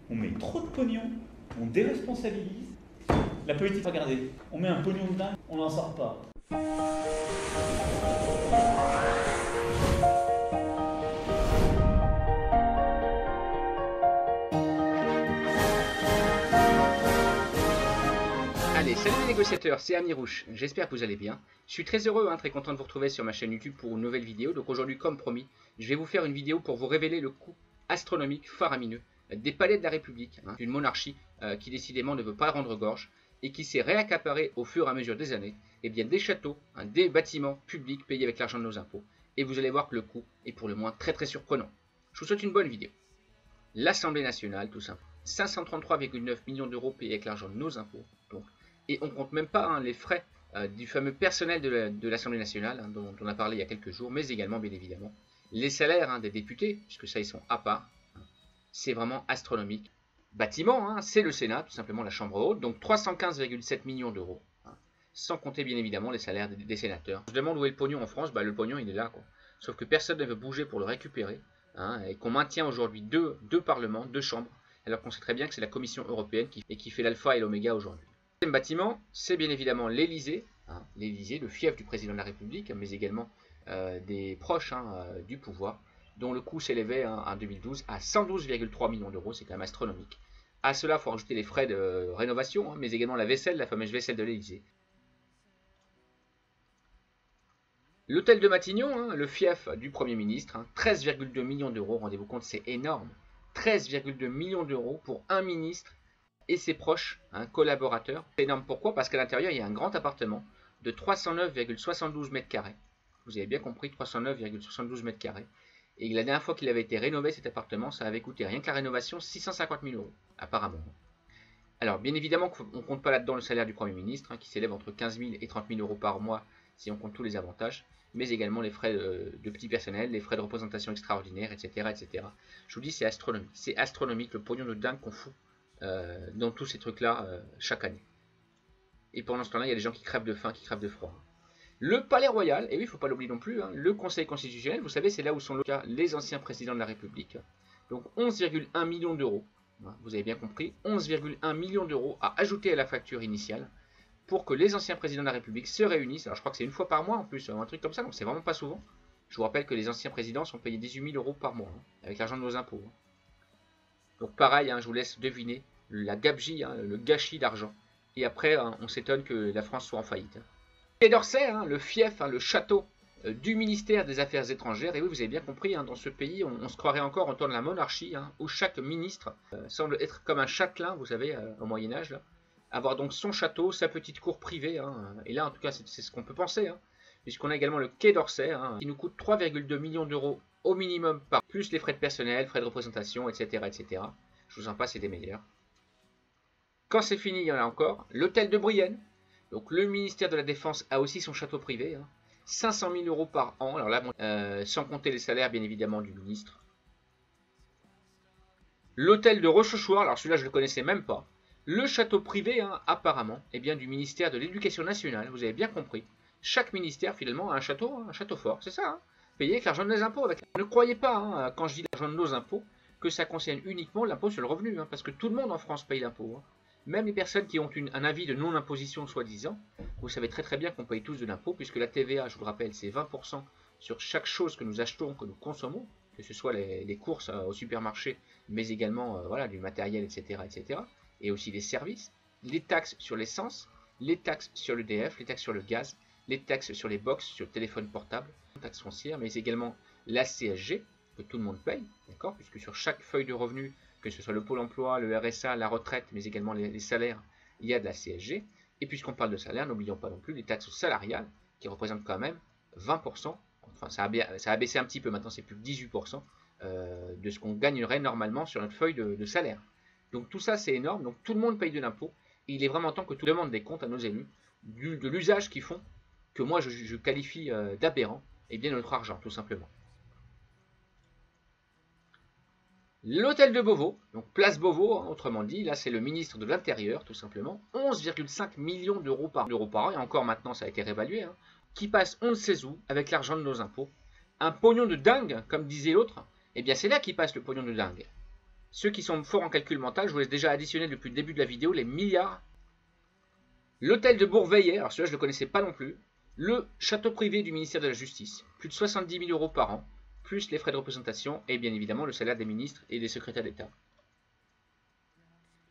On met trop de pognon, on déresponsabilise. La politique, regardez, on met un pognon de dingue, on n'en sort pas. Allez, salut les négociateurs, c'est Amirouche, j'espère que vous allez bien. Je suis très heureux, très content de vous retrouver sur ma chaîne YouTube pour une nouvelle vidéo. Donc aujourd'hui, comme promis, je vais vous faire une vidéo pour vous révéler le coût astronomique, faramineux, des palais de la République, d'une monarchie qui décidément ne veut pas rendre gorge et qui s'est réaccaparé au fur et à mesure des années des châteaux, des bâtiments publics payés avec l'argent de nos impôts. Et vous allez voir que le coût est pour le moins très très surprenant. Je vous souhaite une bonne vidéo. L'Assemblée nationale, tout simple, 533,9 millions d'euros payés avec l'argent de nos impôts, donc. Et on ne compte même pas les frais du fameux personnel de l'Assemblée nationale, dont on a parlé il y a quelques jours, mais également, bien évidemment, les salaires des députés, puisque ça, ils sont à part. C'est vraiment astronomique. Bâtiment, c'est le Sénat, tout simplement la Chambre haute, donc 315,7 millions d'euros, sans compter, bien évidemment, les salaires des sénateurs. Je demande où est le pognon en France, le pognon, il est là, quoi. Sauf que personne ne veut bouger pour le récupérer, et qu'on maintient aujourd'hui deux parlements, deux chambres, alors qu'on sait très bien que c'est la Commission européenne qui fait l'alpha et l'oméga aujourd'hui. Le deuxième bâtiment, c'est bien évidemment l'Élysée, l'Élysée, le fief du président de la République, mais également des proches du pouvoir, dont le coût s'élevait en 2012 à 112,3 millions d'euros, c'est quand même astronomique. À cela, il faut rajouter les frais de rénovation, mais également la vaisselle, la fameuse vaisselle de l'Élysée. L'hôtel de Matignon, le fief du Premier ministre, 13,2 millions d'euros, rendez-vous compte, c'est énorme. 13,2 millions d'euros pour un ministre et ses proches, collaborateurs. C'est énorme, pourquoi? Parce qu'à l'intérieur, il y a un grand appartement de 309,72 mètres carrés. Vous avez bien compris, 309,72 mètres carrés. Et la dernière fois qu'il avait été rénové, cet appartement, ça avait coûté rien que la rénovation 650 000 euros, apparemment. Alors, bien évidemment, on ne compte pas là-dedans le salaire du Premier ministre, qui s'élève entre 15 000 et 30 000 euros par mois, si on compte tous les avantages, mais également les frais de petit personnel, les frais de représentation extraordinaire, etc., etc. Je vous dis, c'est astronomique. C'est astronomique, le pognon de dingue qu'on fout dans tous ces trucs-là chaque année. Et pendant ce temps-là, il y a des gens qui crèvent de faim, qui crèvent de froid. Le Palais Royal, et oui, il ne faut pas l'oublier non plus, le Conseil constitutionnel, vous savez, c'est là où sont logés les anciens présidents de la République. Donc 11,1 millions d'euros, vous avez bien compris, 11,1 millions d'euros à ajouter à la facture initiale pour que les anciens présidents de la République se réunissent. Alors je crois que c'est une fois par mois en plus, un truc comme ça, donc c'est vraiment pas souvent. Je vous rappelle que les anciens présidents sont payés 18 000 euros par mois, avec l'argent de nos impôts. Donc pareil, je vous laisse deviner la gabegie, le gâchis d'argent. Et après, on s'étonne que la France soit en faillite. Quai d'Orsay, le fief, le château du ministère des Affaires étrangères. Et oui, vous avez bien compris, dans ce pays, on se croirait encore en temps de la monarchie, où chaque ministre semble être comme un châtelain, vous savez, au Moyen-Âge. Avoir donc son château, sa petite cour privée. Et là, en tout cas, c'est ce qu'on peut penser. Puisqu'on a également le Quai d'Orsay, qui nous coûte 3,2 millions d'euros au minimum, par plus les frais de personnel, frais de représentation, etc. etc. Je vous en passe, c'est des meilleurs. Quand c'est fini, il y en a encore. L'hôtel de Brienne. Donc le ministère de la Défense a aussi son château privé. 500 000 euros par an. Alors là, sans compter les salaires, bien évidemment, du ministre. L'hôtel de Rochechouart. Alors celui-là, je ne le connaissais même pas. Le château privé, apparemment, du ministère de l'Éducation nationale. Vous avez bien compris. Chaque ministère, finalement, a un château fort. C'est ça, payé avec l'argent de nos impôts. Ne croyez pas, quand je dis l'argent de nos impôts, que ça concerne uniquement l'impôt sur le revenu. Parce que tout le monde en France paye l'impôt. Même les personnes qui ont un avis de non-imposition soi-disant, vous savez très très bien qu'on paye tous de l'impôt, puisque la TVA, je vous le rappelle, c'est 20% sur chaque chose que nous achetons, que nous consommons, que ce soit les courses au supermarché, mais également du matériel, etc., etc., et aussi des services, les taxes sur l'essence, les taxes sur l'EDF, les taxes sur le gaz, les taxes sur les box, sur le téléphone portable, les taxes foncières, mais également la CSG, que tout le monde paye, d'accord, puisque sur chaque feuille de revenu, que ce soit le Pôle emploi, le RSA, la retraite, mais également les salaires, il y a de la CSG. Et puisqu'on parle de salaire, n'oublions pas non plus les taxes salariales, qui représentent quand même 20%, enfin ça a baissé un petit peu, maintenant c'est plus que 18%, de ce qu'on gagnerait normalement sur notre feuille de salaire. Donc tout ça c'est énorme, donc tout le monde paye de l'impôt, et il est vraiment temps que tout le monde demande des comptes à nos élus, de l'usage qu'ils font, que moi je qualifie d'aberrant, et bien notre argent tout simplement. L'hôtel de Beauvau, donc place Beauvau, autrement dit, là c'est le ministre de l'Intérieur, tout simplement, 11,5 millions d'euros par an, et encore maintenant ça a été réévalué, qui passe on ne sait où avec l'argent de nos impôts. Un pognon de dingue, comme disait l'autre, eh bien c'est là qu'il passe le pognon de dingue. Ceux qui sont forts en calcul mental, je vous laisse déjà additionner depuis le début de la vidéo les milliards. L'hôtel de Bourveillet, alors celui-là je ne le connaissais pas non plus. Le château privé du ministère de la Justice, plus de 70 000 euros par an, plus les frais de représentation et bien évidemment le salaire des ministres et des secrétaires d'État.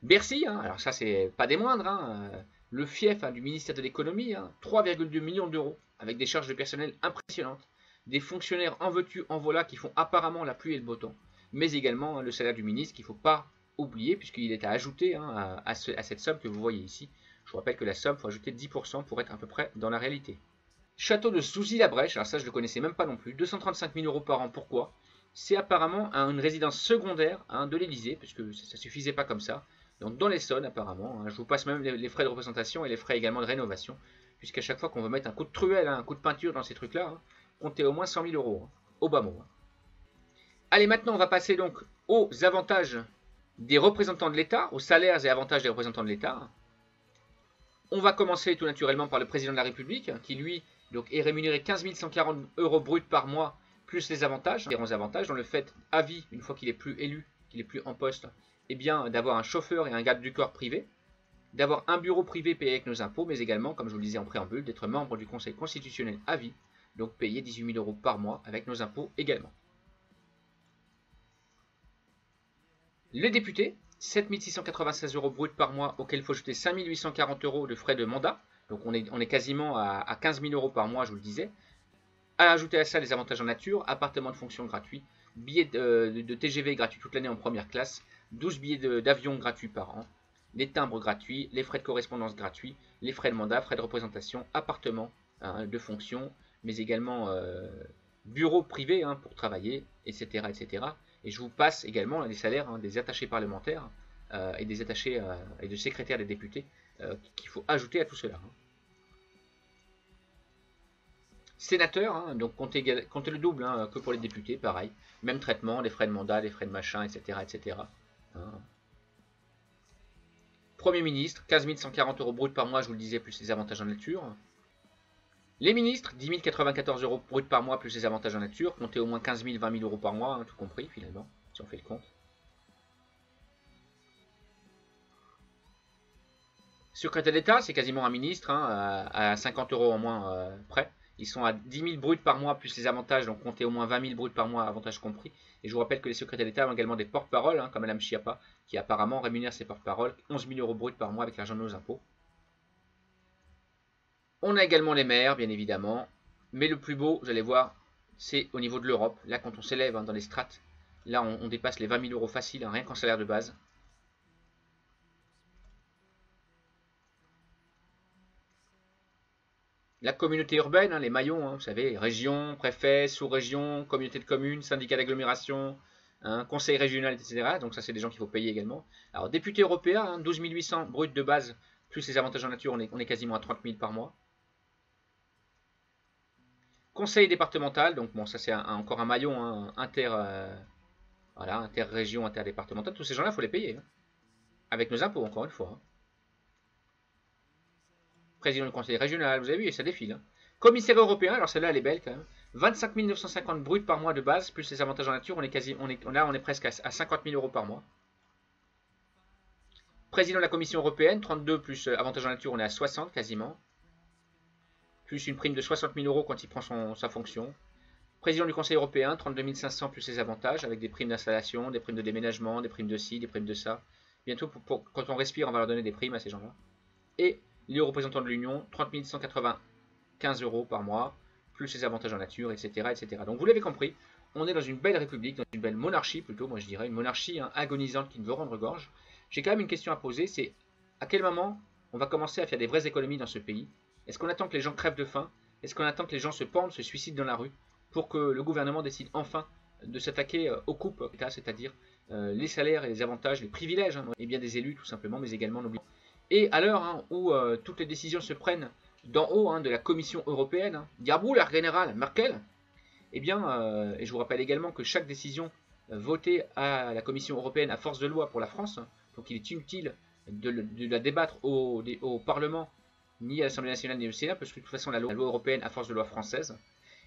Bercy, hein, alors ça c'est pas des moindres, hein, le fief du ministère de l'économie, 3,2 millions d'euros, avec des charges de personnel impressionnantes, des fonctionnaires en veux-tu, en voilà qui font apparemment la pluie et le beau temps, mais également le salaire du ministre qu'il ne faut pas oublier puisqu'il est à ajouter à cette somme que vous voyez ici. Je vous rappelle que la somme, il faut ajouter 10% pour être à peu près dans la réalité. Château de Souzy-la-Brèche, alors ça je ne le connaissais même pas non plus, 235 000 euros par an, pourquoi? C'est apparemment une résidence secondaire de l'Élysée, puisque ça ne suffisait pas comme ça. Donc dans l'Essonne apparemment, je vous passe même les frais de représentation et les frais également de rénovation, puisqu'à chaque fois qu'on veut mettre un coup de truelle, un coup de peinture dans ces trucs-là, comptez au moins 100 000 euros, au bas mot. Allez, maintenant on va passer donc aux avantages des représentants de l'État, aux salaires et avantages des représentants de l'État. On va commencer tout naturellement par le président de la République, qui lui donc, est rémunéré 15 140 euros bruts par mois, plus les avantages, les 11 avantages, dans le fait, à vie, une fois qu'il est plus élu, qu'il est plus en poste, eh bien d'avoir un chauffeur et un garde du corps privé, d'avoir un bureau privé payé avec nos impôts, mais également, comme je vous le disais en préambule, d'être membre du Conseil constitutionnel à vie, donc payer 18 000 euros par mois avec nos impôts également. Les députés, 7 696 euros bruts par mois, auquel il faut ajouter 5 840 euros de frais de mandat, donc on est quasiment à 15 000 euros par mois, je vous le disais. À ajouter à ça les avantages en nature, appartement de fonction gratuit, billets de TGV gratuits toute l'année en première classe, 12 billets d'avion gratuits par an, les timbres gratuits, les frais de correspondance gratuits, les frais de mandat, frais de représentation, appartement de fonction, mais également bureau privé pour travailler, etc., etc. Et je vous passe également les salaires des attachés parlementaires et des attachés et de secrétaires des députés qu'il faut ajouter à tout cela. Sénateur, donc comptez le double que pour les députés, pareil. Même traitement, les frais de mandat, les frais de machin, etc. etc. Premier ministre, 15 140 euros bruts par mois, je vous le disais, plus les avantages en nature. Les ministres, 10 094 euros bruts par mois, plus les avantages en nature. Comptez au moins 15 000, 20 000 euros par mois, tout compris finalement, si on fait le compte. Secrétaire d'État, c'est quasiment un ministre, à 50 euros en moins près. Ils sont à 10 000 bruts par mois plus les avantages, donc comptez au moins 20 000 bruts par mois, avantages compris. Et je vous rappelle que les secrétaires d'État ont également des porte-paroles, comme Mme Schiappa, qui apparemment rémunère ses porte-paroles 11 000 euros bruts par mois avec l'argent de nos impôts. On a également les maires, bien évidemment. Mais le plus beau, vous allez voir, c'est au niveau de l'Europe. Là, quand on s'élève dans les strates, là, on dépasse les 20 000 euros faciles, rien qu'en salaire de base. La communauté urbaine, les maillons, vous savez, région, préfet, sous-région, communauté de communes, syndicat d'agglomération, conseil régional, etc. Donc ça, c'est des gens qu'il faut payer également. Alors, député européen, 12 800 bruts de base, plus les avantages en nature, on est quasiment à 30 000 par mois. Conseil départemental, donc bon, ça c'est encore un maillon inter-région, interdépartemental. Tous ces gens-là, il faut les payer. Avec nos impôts, encore une fois. Président du conseil régional, vous avez vu, ça défile. Commissaire européen, alors celle-là, elle est belle quand même. 25 950 bruts par mois de base, plus les avantages en nature, on est presque à 50 000 euros par mois. Président de la Commission européenne, 32 plus avantages en nature, on est à 60 quasiment. Plus une prime de 60 000 euros quand il prend sa fonction. Président du Conseil européen, 32 500 plus ses avantages, avec des primes d'installation, des primes de déménagement, des primes de ci, des primes de ça. Bientôt, quand on respire, on va leur donner des primes à ces gens-là. Et les représentants de l'Union, 30 195 euros par mois, plus les avantages en nature, etc., etc. Donc vous l'avez compris, on est dans une belle république, dans une belle monarchie plutôt, moi je dirais, une monarchie agonisante qui ne veut rendre gorge. J'ai quand même une question à poser, c'est à quel moment on va commencer à faire des vraies économies dans ce pays? Est-ce qu'on attend que les gens crèvent de faim? Est-ce qu'on attend que les gens se pendent, se suicident dans la rue, pour que le gouvernement décide enfin de s'attaquer aux coupes, c'est-à-dire les salaires et les avantages, les privilèges, et bien des élus tout simplement, mais également n'oublions. Et à l'heure où toutes les décisions se prennent d'en haut de la Commission européenne, diabou la générale Merkel, eh bien, et je vous rappelle également que chaque décision votée à la Commission européenne à force de loi pour la France, donc il est inutile de la débattre au Parlement, ni à l'Assemblée nationale, ni au Sénat, parce que de toute façon la loi européenne à force de loi française.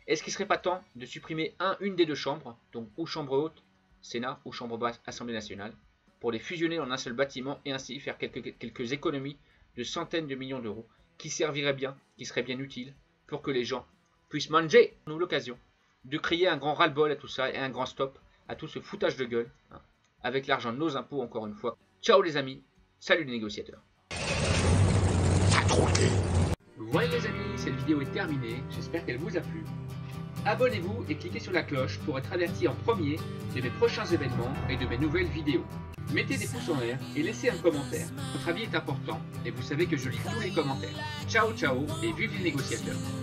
Est-ce qu'il ne serait pas temps de supprimer une des deux chambres, donc ou chambre haute, Sénat, ou chambre basse, Assemblée nationale, pour les fusionner en un seul bâtiment et ainsi faire quelques économies de centaines de millions d'euros qui serviraient bien, qui seraient bien utiles pour que les gens puissent manger. Nous l'occasion de crier un grand ras-le-bol à tout ça et un grand stop à tout ce foutage de gueule, hein, avec l'argent de nos impôts encore une fois. Ciao les amis, salut les négociateurs. Voilà les amis, cette vidéo est terminée, j'espère qu'elle vous a plu. Abonnez-vous et cliquez sur la cloche pour être averti en premier de mes prochains événements et de mes nouvelles vidéos. Mettez des pouces en l'air et laissez un commentaire. Votre avis est important et vous savez que je lis tous les commentaires. Ciao ciao et vive les négociateurs.